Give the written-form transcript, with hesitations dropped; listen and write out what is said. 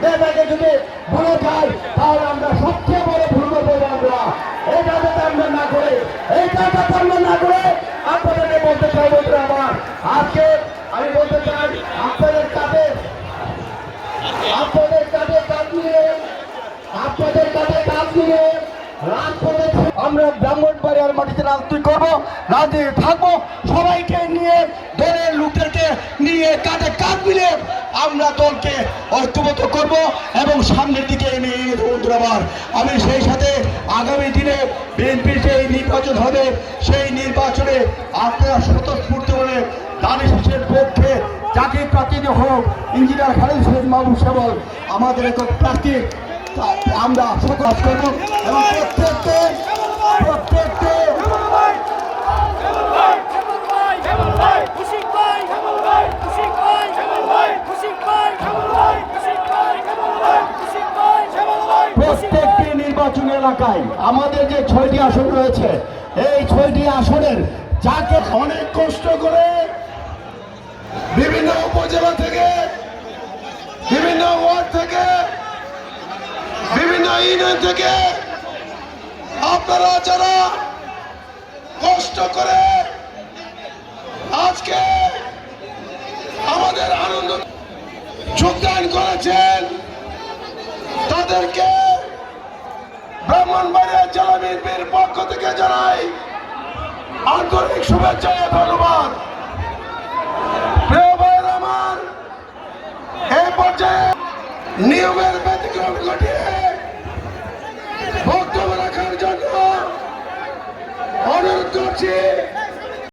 নেতাকে যদি ভুলে খাই তাহলে আমরা সবচেয়ে বড় ভুল করবো। আমরা এই কাজটা আমরা না করে আপনাদেরকে বলতে চাই বন্ধুরা আমার, আজকে আমি বলতে চাই আপনাদের কাছে কাজ নিয়ে রাজপথে আমরা ব্রাহ্মণবাড়িয়ার মাটিতে রাজনীতি করবো, রাজনীতি থাকবো, সবাইকে নিয়ে দলের লোকদেরকে নিয়ে কাঁধে কাঁধ মিলে আমরা দলকে ঐক্যবদ্ধ করব এবং সামনের দিকে নিয়ে বন্ধুরা আমার। আমি সেই সাথে আগামী দিনে বিএনপির যে নির্বাচন হবে সেই নির্বাচনে আপনারা স্বতঃস্ফূর্তভাবে দানিশের পক্ষে যাকে প্রার্থী হোক, ইঞ্জিনিয়ার খালিদ হোসেন মাহবুব সাহেব আমাদের এক প্রার্থী, আমরা প্রকাশ করব এবং প্রত্যেককে প্রত্যেকটি নির্বাচনী এলাকায় আমাদের যে 6টি আসন রয়েছে, এই 6টি আসনের যাকে অনেক কষ্ট করে বিভিন্ন উপজেলা থেকে, বিভিন্ন ওয়ার্ড থেকে, বিভিন্ন ইউনিয়ন থেকে আপনারা যারা কষ্ট করে আজকে আমাদের আনন্দ যোগদান করেছেন, তাদেরকে ব্রাহ্মণবাড়িয়া জেলা বিএনপির পক্ষ থেকে জানাই আন্তরিক শুভেচ্ছা ও ধন্যবাদ। প্রিয় ভাইয়েরা আমার, এই পর্যায়ে নিয়মের ব্যতিক্রম ঘটে